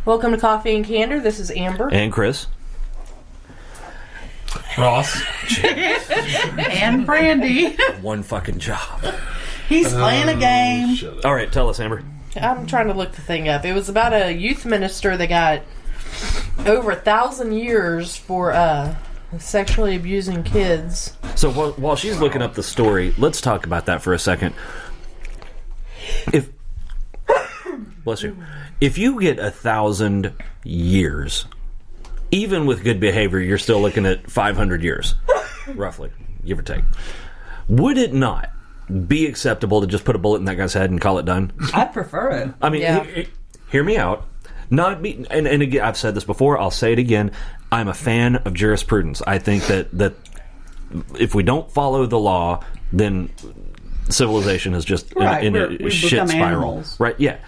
Welcome to Coffee and Candor. This is Amber. And Chris. Ross. And Brandy. One fucking job. He's playing a game. All right, tell us, Amber. I'm trying to look the thing up. It was about a youth minister that got over 1,000 years for sexually abusing kids. So while she's looking up the story, let's talk about that for a second. Bless you. If you get 1,000 years, even with good behavior, you're still looking at 500 years, roughly, give or take. Would it not be acceptable to just put a bullet in that guy's head and call it done? I prefer it. I mean, hear me out. And again, I've said this before, I'll say it again. I'm a fan of jurisprudence. I think that if we don't follow the law, then civilization is just in a shit spiral. Animals. Right, yeah.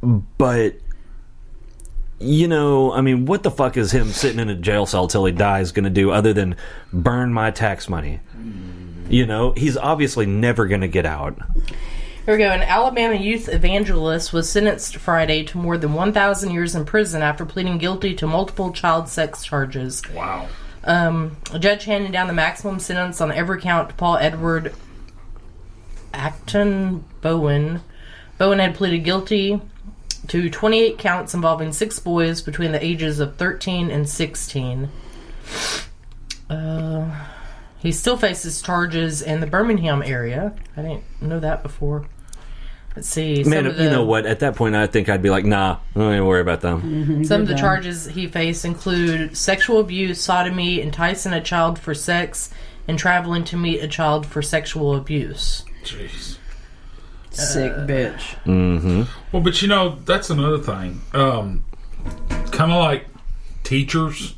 But, you know, I mean, what the fuck is him sitting in a jail cell till he dies going to do other than burn my tax money? You know, he's obviously never going to get out. Here we go. An Alabama youth evangelist was sentenced Friday to more than 1,000 years in prison after pleading guilty to multiple child sex charges. Wow. A judge handed down the maximum sentence on every count to Paul Edward Acton Bowen. Bowen had pleaded guilty to 28 counts involving 6 boys between the ages of 13 and 16. He still faces charges in the Birmingham area. I didn't know that before. Let's see. Man, you know what? At that point, I think I'd be like, nah, I don't even worry about them. Mm-hmm, some of the charges he faced include sexual abuse, sodomy, enticing a child for sex, and traveling to meet a child for sexual abuse. Jeez. Sick bitch. Mm-hmm. Well, but you know, that's another thing. Kind of like teachers,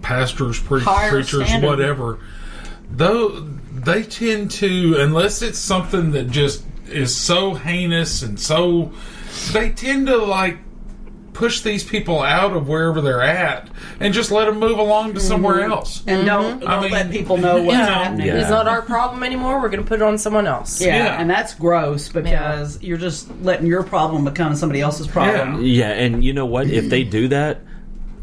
pastors, preachers, standard. whatever. Though they tend to, unless it's something that just is so heinous and so, they tend to like push these people out of wherever they're at and just let them move along to somewhere else. And don't let people know what's happening. It's not our problem anymore. We're going to put it on someone else. Yeah, and that's gross because you're just letting your problem become somebody else's problem. Yeah, and you know what? If they do that,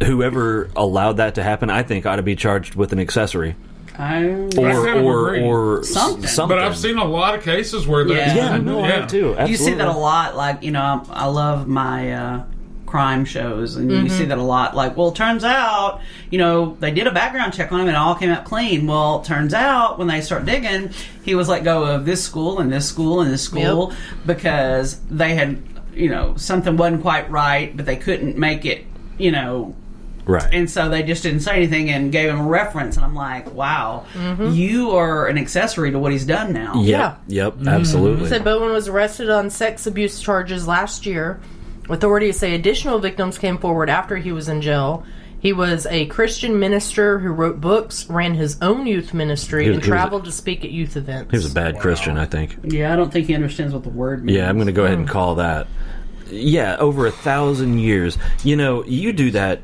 whoever allowed that to happen, I think ought to be charged with an accessory. Or something. But I've seen a lot of cases where there's... I have too. Absolutely. You see that a lot, like, you know, I love my crime shows, and you see that a lot. Like, well, it turns out, you know, they did a background check on him and it all came out clean. Well, it turns out when they start digging, he was let go of this school and this school and this school because they had, you know, something wasn't quite right, but they couldn't make it, you know... Right. And so they just didn't say anything and gave him a reference. And I'm like, wow, you are an accessory to what he's done now. Yep, absolutely. He said Bowen was arrested on sex abuse charges last year. Authorities say additional victims came forward after he was in jail. He was a Christian minister who wrote books, ran his own youth ministry, and traveled to speak at youth events. He was a bad Christian, I think. Yeah, I don't think he understands what the word means. Yeah, I'm going to go ahead and call that. Yeah, over 1,000 years. You know, you do that...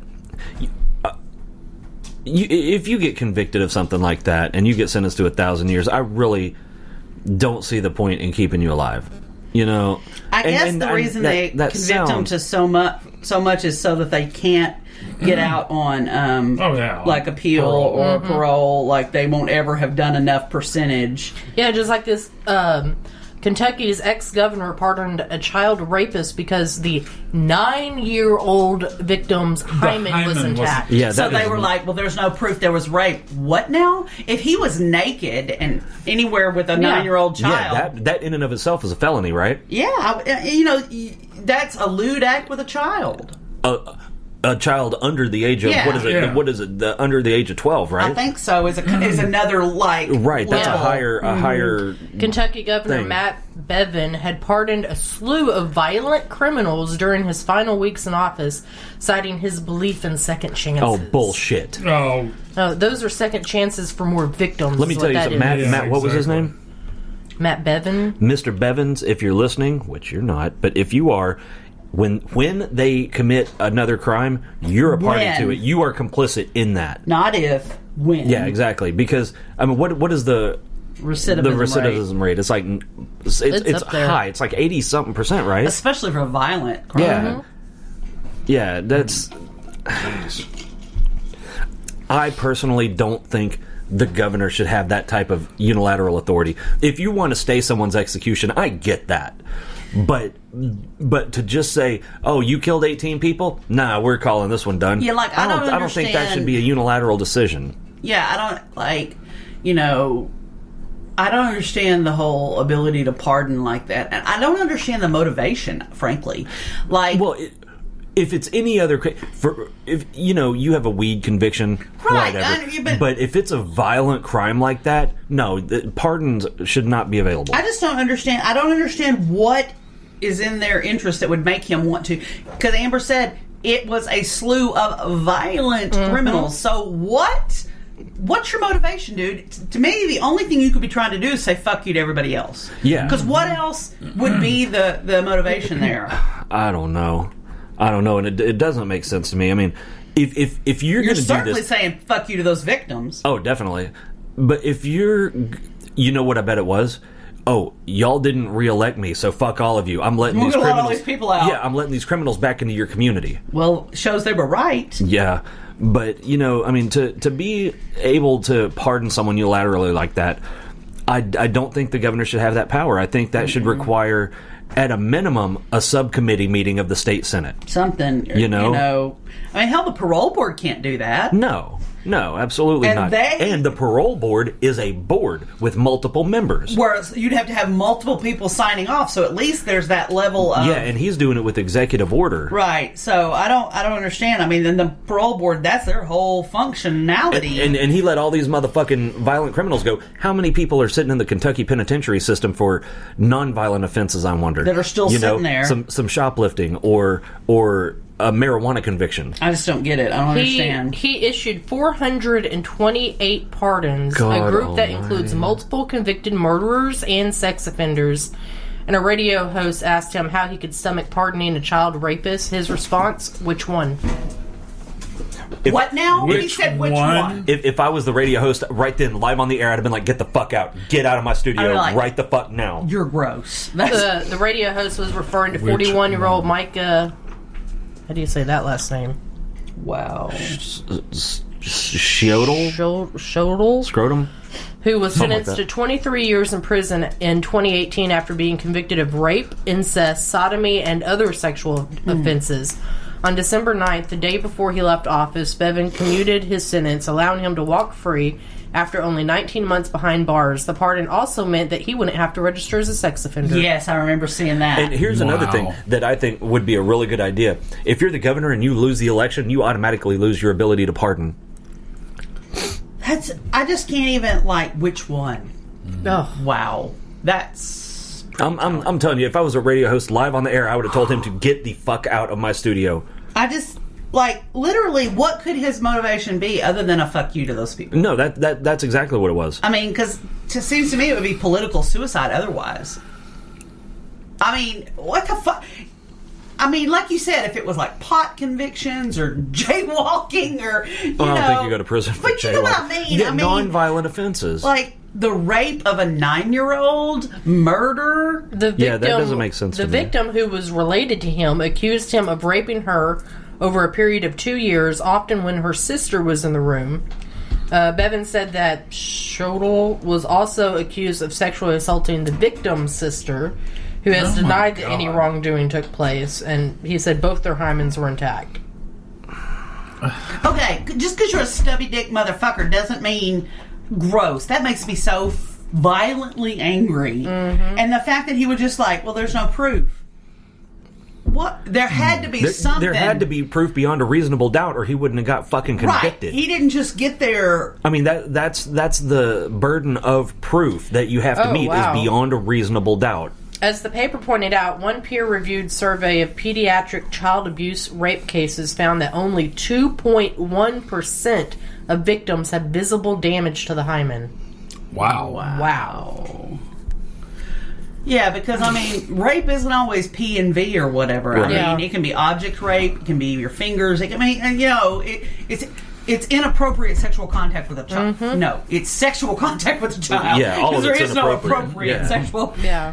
if you get convicted of something like that and you get sentenced to 1,000 years, I really don't see the point in keeping you alive. You know, I guess the reason they convict them to so much is so that they can't get out on like appeal or parole. Like they won't ever have done enough percentage. Yeah, just like this. Kentucky's ex-governor pardoned a child rapist because the 9-year-old victim's hymen was intact. So they were like, well, there's no proof there was rape. What now? If he was naked and anywhere with a 9-year-old child... Yeah, that in and of itself is a felony, right? Yeah, you know, that's a lewd act with a child. A child under the age of what is it? Yeah. What is it? Under the age of 12, right? I think so. Is another like right. That's level. a higher. Kentucky Governor thing. Matt Bevin had pardoned a slew of violent criminals during his final weeks in office, citing his belief in second chances. Oh, bullshit! Oh, those are second chances for more victims. Let me tell you something, Matt. What was his name? Matt Bevin. Mr. Bevins. If you're listening, which you're not, but if you are. When they commit another crime, you're a party to it. You are complicit in that. Not if, when. Yeah, exactly. Because I mean, what is the recidivism rate. It's like it's up there. high. It's like 80-something%, right? Especially for violent crime. Yeah. Yeah, that's... I personally don't think the governor should have that type of unilateral authority. If you want to stay someone's execution, I get that. But to just say, "Oh, you killed 18 people," nah, we're calling this one done. Yeah, like I don't think that should be a unilateral decision. Yeah, I don't like, I don't understand the whole ability to pardon like that, and I don't understand the motivation, frankly. Like, well, if it's any other, if you have a weed conviction, right, whatever. But if it's a violent crime like that, no, pardons should not be available. I just don't understand. I don't understand what is in their interest that would make him want to. Because Amber said it was a slew of violent criminals. So what? What's your motivation, dude? To me, the only thing you could be trying to do is say "fuck you" to everybody else. Yeah. Because what else would be the motivation there? I don't know, and it doesn't make sense to me. I mean, if you're going to do this, certainly saying "fuck you" to those victims. Oh, definitely. But if you're, what I bet it was. Oh, y'all didn't reelect me, so fuck all of you. I'm letting these criminals. All these people out. Yeah, I'm letting these criminals back into your community. Well, shows they were right. Yeah, but to be able to pardon someone unilaterally like that, I don't think the governor should have that power. I think that should require, at a minimum, a subcommittee meeting of the state senate. Something, I mean, hell, the parole board can't do that. No, absolutely not. And the parole board is a board with multiple members. Whereas you'd have to have multiple people signing off, so at least there's that level of... Yeah, and he's doing it with executive order. Right, so I don't understand. I mean, then the parole board, that's their whole functionality. And he let all these motherfucking violent criminals go. How many people are sitting in the Kentucky penitentiary system for non-violent offenses, I wonder? That are still sitting there. Some shoplifting or a marijuana conviction. I just don't get it. I don't understand. He issued 428 pardons, a group that includes multiple convicted murderers and sex offenders. And a radio host asked him how he could stomach pardoning a child rapist. His response, which one? What now? He said which one? If I was the radio host right then, live on the air, I'd have been like, get the fuck out. Get out of my studio right the fuck now. You're gross. The radio host was referring to 41-year-old Micah... How do you say that last name? Wow. Scrotum? Who was sentenced to 23 years in prison in 2018 after being convicted of rape, incest, sodomy, and other sexual offenses. On December 9th, the day before he left office, Bevan commuted his sentence, allowing him to walk free after only 19 months behind bars. The pardon also meant that he wouldn't have to register as a sex offender. Yes, I remember seeing that. And here's another thing that I think would be a really good idea. If you're the governor and you lose the election, you automatically lose your ability to pardon. I just can't even, which one? Oh. Wow. That's... I'm telling you, if I was a radio host live on the air, I would have told him to get the fuck out of my studio. I just... literally, what could his motivation be other than a fuck you to those people? No, that's exactly what it was. I mean, because it seems to me it would be political suicide otherwise. I mean, what the fuck? I mean, like you said, if it was pot convictions or jaywalking or, I don't think you go to prison for jaywalking. But you know what I mean? Yeah, non-violent offenses. The rape of a 9-year-old, murder. That doesn't make sense to me. The victim, who was related to him, accused him of raping her over a period of 2 years, often when her sister was in the room. Bevan said that Shodel was also accused of sexually assaulting the victim's sister, who has denied that any wrongdoing took place, and he said both their hymens were intact. Okay, just because you're a stubby dick motherfucker doesn't mean gross. That makes me so violently angry. Mm-hmm. And the fact that he was just there's no proof. What? There had to be something. There had to be proof beyond a reasonable doubt, or he wouldn't have got fucking convicted. Right. He didn't just get there. I mean, that's the burden of proof that you have to meet is beyond a reasonable doubt. As the paper pointed out, one peer-reviewed survey of pediatric child abuse rape cases found that only 2.1% of victims had visible damage to the hymen. Wow. Yeah, because, rape isn't always P and V or whatever. Right. It can be object rape, it can be your fingers, it's it's inappropriate sexual contact with a child. No, it's sexual contact with a child. Yeah, all of there it's is no inappropriate. appropriate Yeah. sexual. Yeah.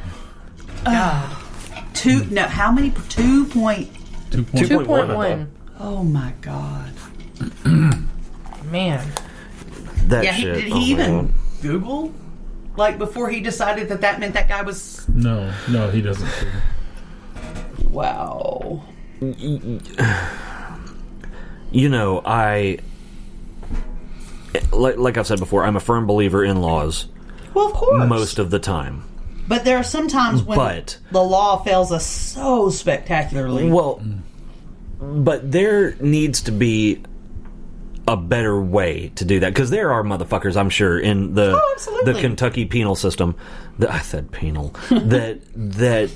God. How many? 2.1. 2.1. Oh my God. Man. That Yeah, shit. did he oh my even God. Google? Like, before he decided that meant that guy was... No, he doesn't. Wow. You know, like I've said before, I'm a firm believer in laws Well, of course. most of the time. But there are some times when But- the law fails us so spectacularly. Well, but there needs to be a better way to do that, because there are motherfuckers, I'm sure, in the absolutely. the Kentucky penal system I said penal that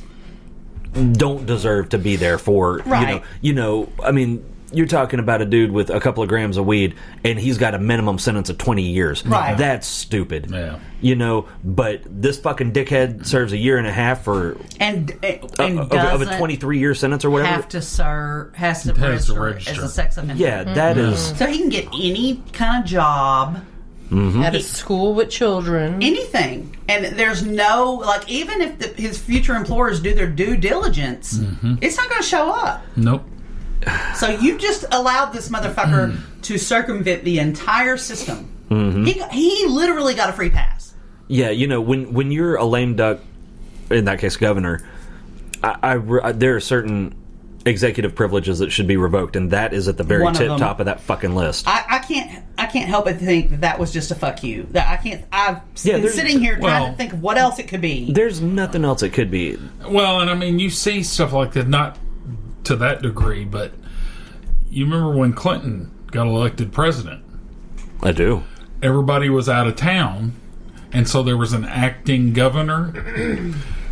don't deserve to be there for Right. you know I mean, you're talking about a dude with a couple of grams of weed and he's got a minimum sentence of 20 years. Right. That's stupid. Yeah. You know, but this fucking dickhead serves a year and a half for and of a doesn't 23-year sentence or whatever. have to has to Has to register register. as a sex offender. Yeah, that is. So he can get any kind of job, At a school with children. anything. And there's no, like, even if his future employers do their due diligence, it's not going to show up. Nope. So you just allowed this motherfucker to circumvent the entire system. He literally got a free pass. Yeah, you know, when you're a lame duck, in that case, governor, there are certain executive privileges that should be revoked, and that is at the very One of them. top of that fucking list. I can't help but think that was just a fuck you. That I can't. I've been there's- sitting here trying well- to think of what else it could be. There's nothing else it could be. Well, and I mean, you see stuff like that, not to that degree, but you remember when Clinton got elected president? I do. Everybody was out of town, and so there was an acting governor,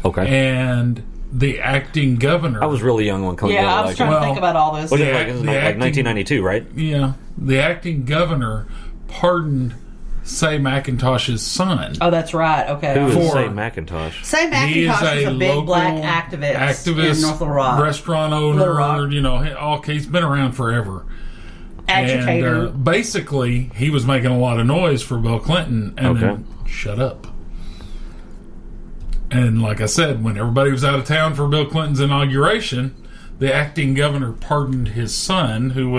Okay. and the acting governor... I was really young when Clinton Yeah, got I was elected. trying to think about all this. What is it, The like, act- it was the like acting- 1992, right? Yeah, the acting governor pardoned Say McIntosh's son. Oh, that's right. Okay. Who is For- Say McIntosh? Sam He is McIntosh is a big local black activist in North Little Rock. restaurant Little Rock. owner, you know, he's been around forever. Agitator. And basically, he was making a lot of noise for Bill Clinton, and then shut up. And like I said, when everybody was out of town for Bill Clinton's inauguration, the acting governor pardoned his son, who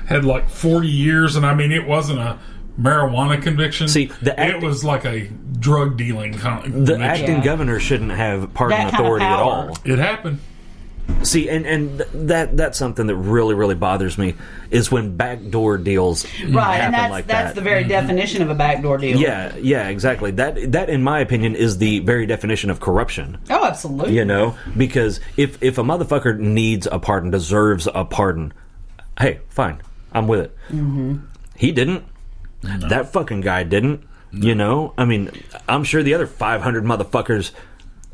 had like 40 years, and I mean, it wasn't a marijuana conviction. See, it was like a drug dealing conviction. The acting governor shouldn't have pardon That kind of authority at power. all. It happened. See, and that's something that really, really bothers me is when backdoor deals Right, happen and like that's that. the very definition of a backdoor deal. Yeah, exactly. That, in my opinion, is the very definition of corruption. Oh, absolutely. You know, because if a motherfucker needs a pardon, deserves a pardon, hey, fine, I'm with it. He didn't. No. That fucking guy didn't. No. You know, I mean, I'm sure the other 500 motherfuckers,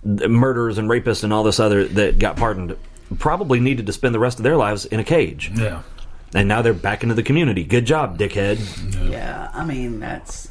murderers and rapists and all this other that got pardoned, probably needed to spend the rest of their lives in a cage. Yeah. And now they're back into the community. Good job, dickhead. Yeah, I mean, that's...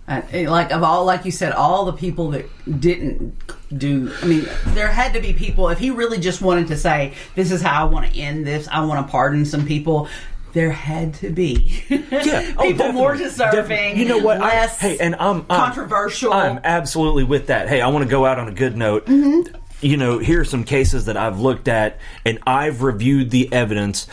like you said, all the people that didn't do... I mean, there had to be people... If he really just wanted to say, this is how I want to end this, I want to pardon some people... There had to be people more deserving. You know what? Less I'm controversial. I'm absolutely with that. Hey, I want to go out on a good note. You know, here are some cases that I've looked at, and I've reviewed the evidence,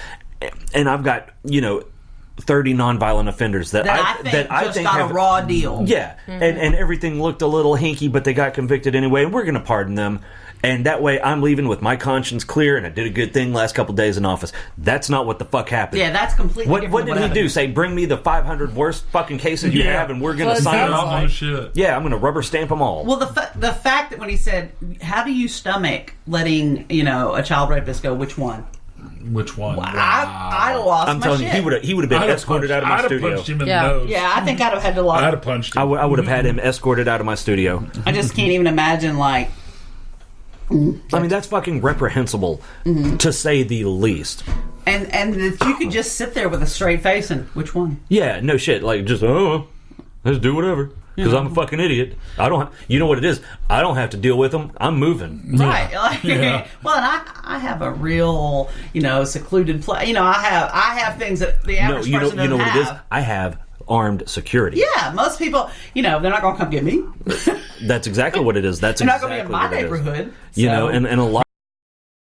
and I've got 30 nonviolent offenders that I think got have, a raw deal. Yeah, and everything looked a little hinky, but they got convicted anyway, and we're going to pardon them. And that way I'm leaving with my conscience clear, and I did a good thing last couple days in office. That's not what the fuck happened. Yeah, that's completely different. What did he do? Say, bring me the 500 worst fucking cases you have, and we're going to sign off on shit. Yeah, I'm going to rubber stamp them all. Well, the fact that when he said, how do you stomach letting, a child rapist go, which one? Which one? Well, I lost I'm my telling shit. you, he would have been escorted out of my I'd studio. have punched him in Yeah. the nose. Yeah, I think I'd have had to I'd have punched him. I would have had him escorted out of my studio. I just can't even imagine, like... I mean, that's fucking reprehensible, to say the least. And that you could just sit there with a straight face and, which one? Yeah, no shit. Like, just, let's do whatever. because I'm a fucking idiot. I don't. You know what it is? I don't have to deal with them. I'm moving. Right. Like, well, and I have a real, secluded place. I have things that the average person doesn't what have. it is? I have armed security. Yeah, most people, they're not going to come get me. That's exactly what it is. That's They're exactly not going to be in my what it is. neighborhood. And a lot